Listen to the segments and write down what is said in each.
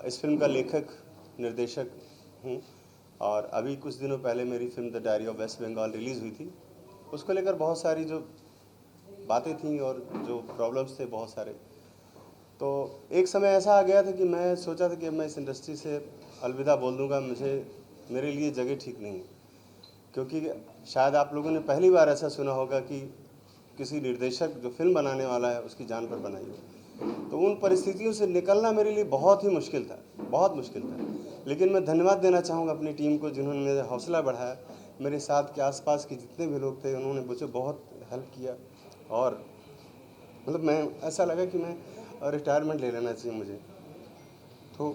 इस फिल्म का लेखक निर्देशक हूँ और अभी कुछ दिनों पहले मेरी film the diary of West Bengal release हुई थी। उसको लेकर बहुत सारी जो बातें थीं और जो प्रॉब्लम्स थे बहुत सारे, तो एक समय ऐसा आ गया था कि मैं सोचा था कि अब मैं इस इंडस्ट्री से अलविदा बोल दूंगा, मेरे लिए जगह ठीक नहीं है। क्योंकि शायद आप लोगों ने पहली बार ऐसा सुना होगा कि किसी निर्देशक जो फिल्म बनाने वाला है उसकी जान पर बनाई हो। तो उन परिस्थितियों से निकलना मेरे लिए बहुत ही मुश्किल था, बहुत मुश्किल था। लेकिन मैं धन्यवाद देना चाहूँगा अपनी टीम को, जिन्होंने मेरा हौसला बढ़ाया। मेरे साथ के आसपास के जितने भी लोग थे उन्होंने मुझे बहुत हेल्प किया और मतलब मैं ऐसा लगा कि मैं रिटायरमेंट ले लेना चाहिए मुझे। तो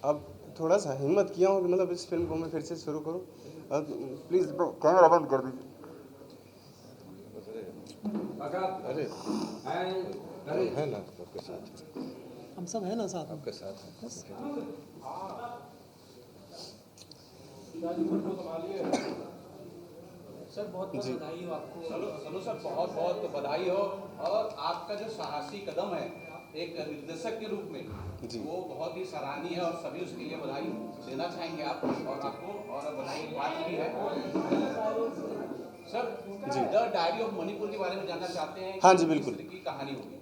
अब थोड़ा सा हिम्मत किया हूँ कि मतलब इस फिल्म को मैं फिर से शुरू करूँ। प्लीज़ कैमरा बंद कर दीजिए। अरे है ना आपके साथ, हम सब है ना साथ में। आपके साथ है। सर बहुत बहुत बधाई हो आपको। सनु सर बहुत बहुत बधाई हो। और आपका जो साहसी कदम है एक निर्देशक के रूप में जी। वो बहुत ही सराहनीय है और सभी उसके लिए बधाई देना चाहेंगे आप और आपको, और बधाई की बात भी है। Sir ji. The diary of Manipur के बारे में जानना चाहते हैं। हाँ जी, बिल्कुल। किस तरह की कहानी होगी?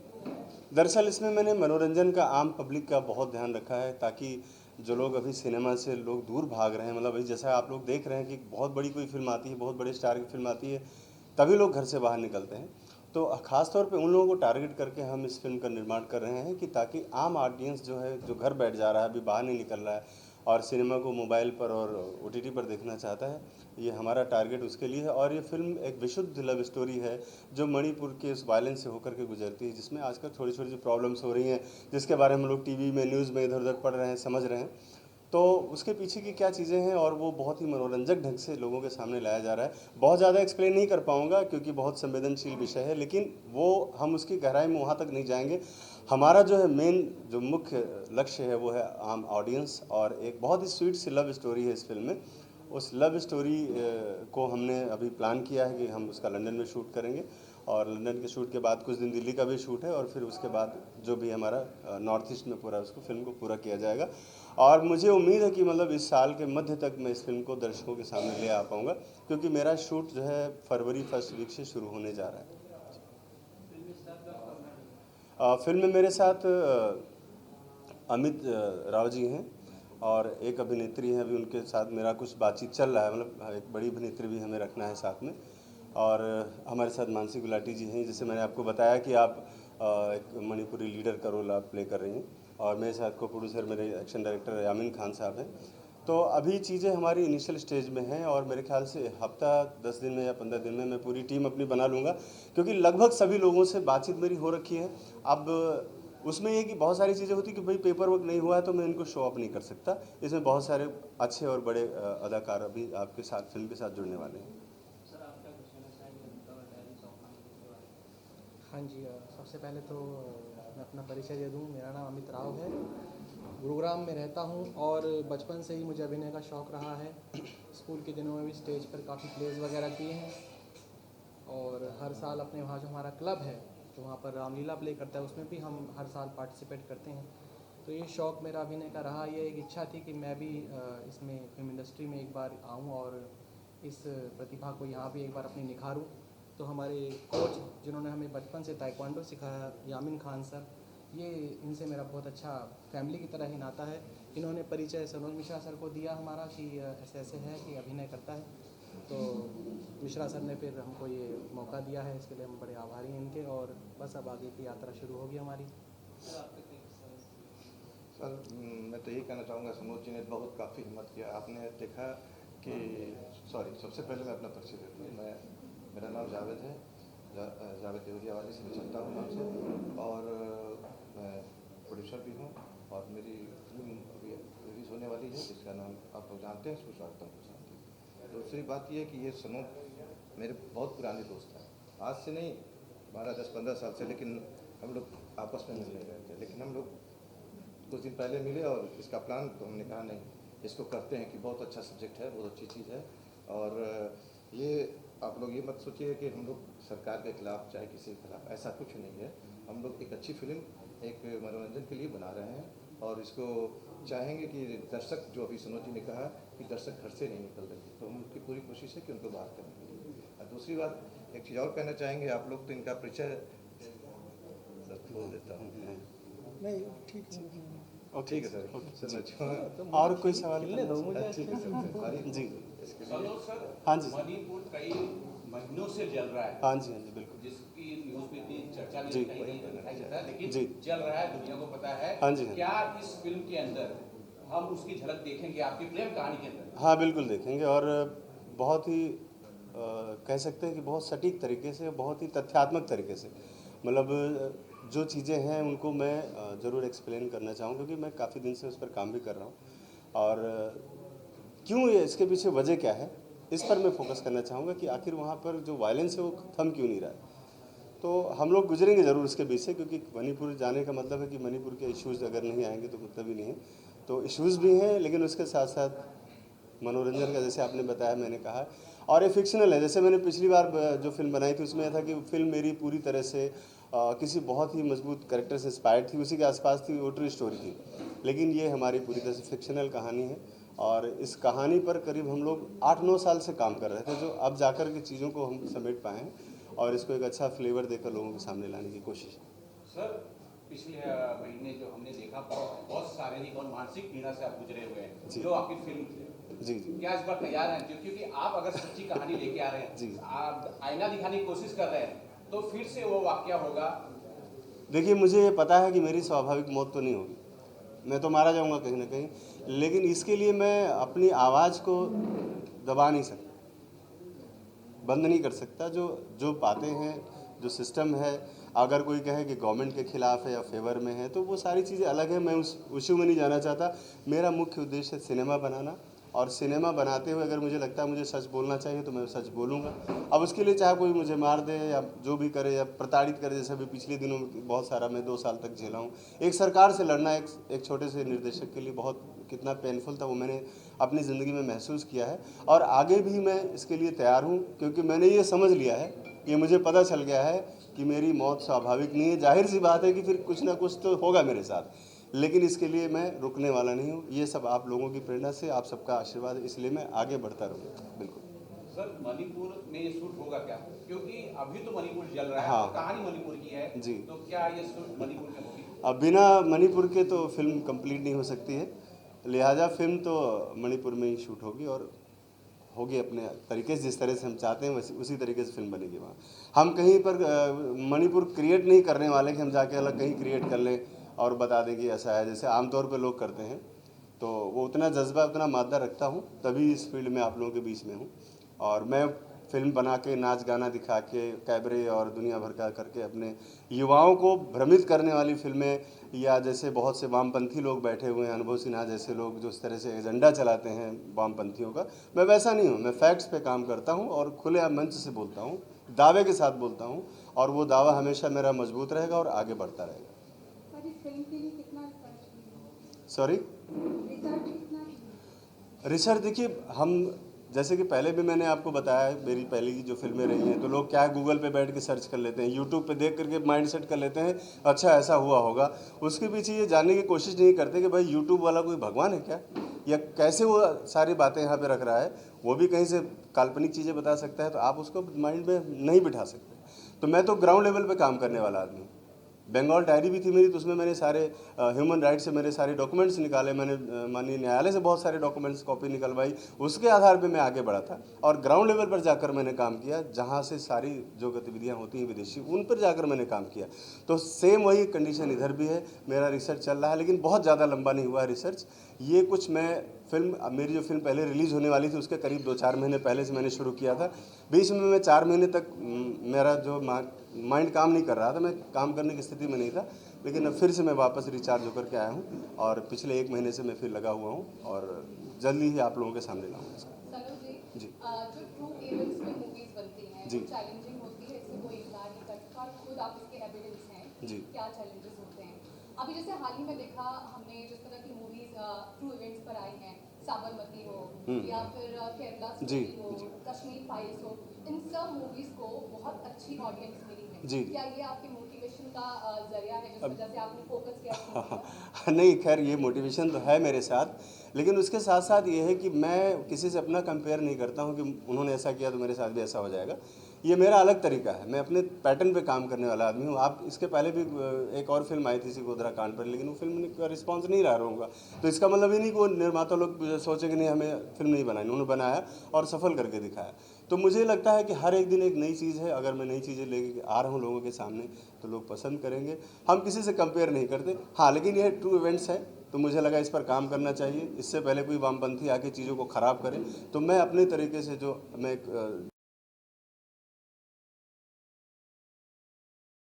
दरअसल इसमें मैंने मनोरंजन का, आम पब्लिक का बहुत ध्यान रखा है, ताकि जो लोग अभी सिनेमा से लोग दूर भाग रहे हैं, मतलब अभी जैसा आप लोग देख रहे हैं कि बहुत बड़ी कोई फिल्म आती है, बहुत बड़े स्टार की फिल्म आती है, तभी लोग घर से बाहर निकलते हैं। तो ख़ास तौर पे उन लोगों को टारगेट करके हम इस फिल्म का निर्माण कर रहे हैं कि ताकि आम ऑडियंस जो है, जो घर बैठ जा रहा है, अभी बाहर नहीं निकल रहा है और सिनेमा को मोबाइल पर और ओटीटी पर देखना चाहता है, ये हमारा टारगेट उसके लिए है। और ये फिल्म एक विशुद्ध लव स्टोरी है जो मणिपुर के उस वायलेंस से होकर के गुजरती है, जिसमें आजकल छोटी छोटी जो प्रॉब्लम्स हो रही हैं, जिसके बारे में हम लोग टीवी में, न्यूज़ में इधर उधर पढ़ रहे हैं, समझ रहे हैं। तो उसके पीछे की क्या चीज़ें हैं और वो बहुत ही मनोरंजक ढंग से लोगों के सामने लाया जा रहा है। बहुत ज़्यादा एक्सप्लेन नहीं कर पाऊँगा क्योंकि बहुत संवेदनशील विषय है, लेकिन वो हम उसकी गहराई में वहाँ तक नहीं जाएंगे। हमारा जो है मेन जो मुख्य लक्ष्य है वो है आम ऑडियंस, और एक बहुत ही स्वीट सी लव स्टोरी है इस फिल्म में। उस लव स्टोरी को हमने अभी प्लान किया है कि हम उसका लंदन में शूट करेंगे, और लंदन के शूट के बाद कुछ दिन दिल्ली का भी शूट है, और फिर उसके बाद जो भी हमारा नॉर्थ ईस्ट में पूरा उसको फिल्म को पूरा किया जाएगा। और मुझे उम्मीद है कि मतलब इस साल के मध्य तक मैं इस फिल्म को दर्शकों के सामने ले आ पाऊँगा, क्योंकि मेरा शूट जो है फरवरी फर्स्ट वीक से शुरू होने जा रहा है। फिल्म में मेरे साथ अमित राव जी हैं और एक अभिनेत्री हैं, अभी उनके साथ मेरा कुछ बातचीत चल रहा है, मतलब एक बड़ी अभिनेत्री भी हमें रखना है साथ में। और हमारे साथ मानसी गुलाटी जी हैं, जैसे मैंने आपको बताया कि आप एक मणिपुरी लीडर का रोल आप प्ले कर रही हैं, और मेरे साथ को प्रोड्यूसर मेरे एक्शन डायरेक्टर यामिन खान साहब हैं। तो अभी चीज़ें हमारी इनिशियल स्टेज में हैं और मेरे ख्याल से हफ्ता 10 दिन में या 15 दिन में मैं पूरी टीम अपनी बना लूँगा, क्योंकि लगभग सभी लोगों से बातचीत मेरी हो रखी है। अब उसमें ये कि बहुत सारी चीज़ें होती कि भाई पेपर वर्क नहीं हुआ है तो मैं इनको शो अप नहीं कर सकता। इसमें बहुत सारे अच्छे और बड़े अदाकार अभी आपके साथ फिल्म के साथ जुड़ने वाले हैं। हाँ जी, सबसे पहले तो मैं अपना परिचय दे दूँ। मेरा नाम अमित राव है, गुरुग्राम में रहता हूँ और बचपन से ही मुझे अभिनय का शौक़ रहा है। स्कूल के दिनों में भी स्टेज पर काफ़ी प्लेज़ वगैरह किए हैं, और हर साल अपने वहाँ जो हमारा क्लब है तो वहाँ पर रामलीला प्ले करता है, उसमें भी हम हर साल पार्टिसिपेट करते हैं। तो ये शौक़ मेरा अभिनय का रहा। ये एक इच्छा थी कि मैं भी इसमें फिल्म इंडस्ट्री में एक बार आऊँ और इस प्रतिभा को यहाँ भी एक बार अपनी निखारूँ। तो हमारे कोच जिन्होंने हमें बचपन से ताइक्वांडो सिखाया, यामिन खान सर, ये इनसे मेरा बहुत अच्छा फैमिली की तरह ही नाता है। इन्होंने परिचय सनोज मिश्रा सर को दिया हमारा कि ऐसे ऐसे है कि अभिनय करता है, तो मिश्रा सर ने फिर हमको ये मौका दिया है, इसके लिए हम बड़े आभारी हैं इनके। और बस अब आगे की यात्रा शुरू होगी हमारी। सर मैं तो यही कहना चाहूँगा, सनोज जी ने बहुत काफ़ी हिम्मत किया। आपने देखा कि सबसे पहले मैं अपना परिचय देता हूँ। मेरा नाम जावेद है, जावेद देवरिया वाली से मैं चलता हूँ नाम से, और मैं प्रोड्यूसर भी हूँ। और मेरी फिल्म अभी रिलीज़ होने वाली है जिसका नाम आप लोग जानते हैं, सुशांतम प्रशांति। दूसरी बात ये है कि ये सनोज मेरे बहुत पुराने दोस्त हैं, आज से नहीं 12-10-15 साल से, लेकिन हम लोग आपस में मिल नहीं रहे थे। लेकिन हम लोग कुछ दिन पहले मिले और इसका प्लान, तो हमने कहा नहीं इसको करते हैं, कि बहुत अच्छा सब्जेक्ट है, बहुत अच्छी चीज़ है। और ये आप लोग ये मत सोचिए कि हम लोग सरकार के खिलाफ चाहे किसी के खिलाफ, ऐसा कुछ नहीं है। हम लोग एक अच्छी फिल्म एक मनोरंजन के लिए बना रहे हैं, और इसको चाहेंगे कि दर्शक, जो अभी सनोज जी ने कहा कि दर्शक घर से नहीं निकल रहे थे, तो हम उनकी पूरी कोशिश है कि उनको बाहर करने के लिए। और दूसरी बात, एक चीज़ और कहना चाहेंगे, आप लोग तो इनका परिचय सर बोल देता हूँ। नहीं ठीक है। ठीक है सर, सनोज और कोई सवाल? जी सनोज सर, हाँ जी। मणिपुर कई महीनों से जल रहा है, हाँ जी, हाँ जी, बिल्कुल। जिसकी न्यूज में इतनी चर्चा जी। नहीं कहीं दिखाई देता है, लेकिन जी। चल रहा है, दुनिया को पता है। हाँ जी, हाँ। क्या इस फिल्म के अंदर हम उसकी झलक देखेंगे आपकी प्रेम कहानी के अंदर? हाँ, बिल्कुल देखेंगे, और बहुत ही कह सकते हैं कि बहुत सटीक तरीके से, बहुत ही तथ्यात्मक तरीके से, मतलब जो चीज़ें हैं उनको मैं ज़रूर एक्सप्लेन करना चाहूँगा, क्योंकि मैं काफ़ी दिन से उस पर काम भी कर रहा हूँ। और क्यों ये, इसके पीछे वजह क्या है, इस पर मैं फोकस करना चाहूँगा कि आखिर वहाँ पर जो वायलेंस है वो थम क्यों नहीं रहा है। तो हम लोग गुजरेंगे ज़रूर इसके बीच से, क्योंकि मणिपुर जाने का मतलब है कि मणिपुर के इश्यूज़ अगर नहीं आएंगे तो मतलब ही नहीं है। तो इश्यूज़ भी हैं, लेकिन उसके साथ साथ मनोरंजन का, जैसे आपने बताया, मैंने कहा, और ये फिक्शनल है। जैसे मैंने पिछली बार जो फिल्म बनाई थी उसमें यह था कि फिल्म मेरी पूरी तरह से किसी बहुत ही मजबूत कैरेक्टर से इंस्पायर्ड थी, उसी के आसपास थी, वो ट्रू स्टोरी थी। लेकिन ये हमारी पूरी तरह से फिक्शनल कहानी है, और इस कहानी पर करीब हम लोग 8-9 साल से काम कर रहे थे, जो अब जाकर के चीज़ों को हम समेट पाए हैं और इसको एक अच्छा फ्लेवर देकर लोगों के सामने लाने की कोशिश है। सर, पिछले महीने जो हमने देखा, बहुत शारीरिक और मानसिक पीड़ा से आप गुजरे हुए हैं, जी। जो आपकी फिल्म थी। जी जी क्या इस बार तैयार हैं? क्योंकि आप अगर सच्ची कहानी लेके आ रहे हैं, जी। आप आईना दिखाने की कोशिश कर रहे हैं, तो फिर से वो वाकया होगा। देखिए, मुझे ये पता है कि मेरी स्वाभाविक मौत तो नहीं होगी, मैं तो मारा जाऊंगा कहीं ना कहीं, लेकिन इसके लिए मैं अपनी आवाज़ को दबा नहीं सकता, बंद नहीं कर सकता। जो जो बातें हैं, जो सिस्टम है, अगर कोई कहे कि गवर्नमेंट के खिलाफ है या फेवर में है, तो वो सारी चीज़ें अलग है, मैं उस इशू में नहीं जाना चाहता। मेरा मुख्य उद्देश्य है सिनेमा बनाना, और सिनेमा बनाते हुए अगर मुझे लगता है मुझे सच बोलना चाहिए तो मैं सच बोलूँगा। अब उसके लिए चाहे कोई मुझे मार दे या जो भी करे या प्रताड़ित करे, जैसे अभी पिछले दिनों में बहुत सारा मैं 2 साल तक झेला हूँ। एक सरकार से लड़ना एक छोटे से निर्देशक के लिए बहुत कितना पेनफुल था, वो मैंने अपनी ज़िंदगी में महसूस किया है, और आगे भी मैं इसके लिए तैयार हूँ, क्योंकि मैंने ये समझ लिया है, ये मुझे पता चल गया है कि मेरी मौत स्वाभाविक नहीं है। जाहिर सी बात है कि फिर कुछ ना कुछ तो होगा मेरे साथ, लेकिन इसके लिए मैं रुकने वाला नहीं हूँ। ये सब आप लोगों की प्रेरणा से, आप सबका आशीर्वाद है, इसलिए मैं आगे बढ़ता रहूँगा। बिल्कुल सर, मणिपुर में ये शूट होगा क्या? क्योंकि अभी तो मणिपुर जल रहा है, हाँ। तो कहानी मणिपुर की है जी। तो क्या ये शूट मणिपुर में होगी? अब बिना मणिपुर के तो फिल्म कंप्लीट नहीं हो सकती है, लिहाजा फिल्म तो मणिपुर में ही शूट होगी, और होगी अपने तरीके से, जिस तरह से हम चाहते हैं वैसे उसी तरीके से फिल्म बनेगी वहाँ। हम कहीं पर मणिपुर क्रिएट नहीं करने वाले कि हम जाके अलग कहीं क्रिएट कर लें और बता दें कि ऐसा है, जैसे आमतौर पर लोग करते हैं। तो वो उतना जज्बा, उतना मादा रखता हूँ, तभी इस फील्ड में आप लोगों के बीच में हूँ। और मैं फिल्म बना के, नाच गाना दिखा के, कैबरे और दुनिया भर का करके अपने युवाओं को भ्रमित करने वाली फिल्में, या जैसे बहुत से वामपंथी लोग बैठे हुए हैं, अनुभव सिन्हा जैसे लोग जो इस तरह से एजेंडा चलाते हैं वामपंथियों का, मैं वैसा नहीं हूँ। मैं फैक्ट्स पे काम करता हूँ और खुले मंच से बोलता हूँ, दावे के साथ बोलता हूँ, और वो दावा हमेशा मेरा मजबूत रहेगा और आगे बढ़ता रहेगा। पर इस फिल्म के लिए कितना रिसर्च सॉरी, रिसर्च कितना रिसर्च देखिए, हम जैसे कि पहले भी मैंने आपको बताया, मेरी पहले की जो फिल्में रही हैं, तो लोग क्या है, गूगल पे बैठ के सर्च कर लेते हैं, यूट्यूब पे देख करके माइंड सेट कर लेते हैं, अच्छा ऐसा हुआ होगा। उसके पीछे ये जानने की कोशिश नहीं करते कि भाई यूट्यूब वाला कोई भगवान है क्या, या कैसे वो सारी बातें यहाँ पे रख रहा है। वो भी कहीं से काल्पनिक चीज़ें बता सकता है, तो आप उसको माइंड में नहीं बिठा सकते। तो मैं तो ग्राउंड लेवल पर काम करने वाला आदमी हूँ। बंगाल डायरी भी थी मेरी, तो उसमें मैंने सारे ह्यूमन राइट्स से मेरे सारे डॉक्यूमेंट्स निकाले, मैंने माननीय न्यायालय से बहुत सारे डॉक्यूमेंट्स कॉपी निकलवाई, उसके आधार पे मैं आगे बढ़ा था, और ग्राउंड लेवल पर जाकर मैंने काम किया, जहाँ से सारी जो गतिविधियाँ होती हैं विदेशी, उन पर जाकर मैंने काम किया। तो सेम वही कंडीशन इधर भी है, मेरा रिसर्च चल रहा है, लेकिन बहुत ज़्यादा लंबा नहीं हुआ है रिसर्च। ये कुछ मैं फिल्म, मेरी जो फिल्म पहले रिलीज़ होने वाली थी उसके करीब 2-4 महीने पहले से मैंने शुरू किया था। बीच में मैं 4 महीने तक मेरा जो माइंड काम नहीं कर रहा था, मैं काम करने की स्थिति में नहीं था, लेकिन अब फिर से मैं वापस रिचार्ज होकर के आया हूँ, और पिछले 1 महीने से मैं फिर लगा हुआ हूँ, और जल्दी ही आप लोगों के सामने लाऊंगा इसको। सनोज जी, जी। जो ट्रू एविडेंस पे मूवीज बनती हैं जी। वो चैलेंजिंग होती है, इससे कोई इनकार नहीं कर सकता, और खुद आप इसके एविडेंस हैं जी। क्या चैलेंजेस होते हैं। अभी जैसे हाल ही में देखा हमने, जिस तरह की मूवीज ट्रू इवेंट्स पर आई हैं, साबरमती हो या फिर केरला जी, स्टोरी हो, जी। कश्मीर फाइल्स हो, इन सब मूवीज को बहुत अच्छी ऑडियंस मिली है। जी। क्या ये आपके मोटिवेशन का जरिया है, जिस वजह से आपने फोकस किया इस movie पर? नहीं, खैर ये मोटिवेशन तो है मेरे साथ, लेकिन उसके साथ साथ ये है कि मैं किसी से अपना कंपेयर नहीं करता हूँ कि उन्होंने ऐसा किया तो मेरे साथ भी ऐसा हो जाएगा। ये मेरा अलग तरीका है, मैं अपने पैटर्न पे काम करने वाला आदमी हूँ। आप इसके पहले भी एक और फिल्म आई थी सिकोदरा कांड पर, लेकिन वो फिल्म का रिस्पॉन्स नहीं रहा रहूँगा, तो इसका मतलब ये नहीं कि वो निर्माता लोग सोचेंगे नहीं हमें फिल्म नहीं बनानी, उन्होंने बनाया और सफल करके दिखाया। तो मुझे लगता है कि हर एक दिन एक नई चीज़ है, अगर मैं नई चीज़ें लेके आ रहा हूँ लोगों के सामने तो लोग पसंद करेंगे। हम किसी से कंपेयर नहीं करते, हाँ, लेकिन ये ट्रू इवेंट्स है तो मुझे लगा इस पर काम करना चाहिए। इससे पहले कोई वामपंथी आके चीज़ों को ख़राब करे, तो मैं अपने तरीके से जो मैं एक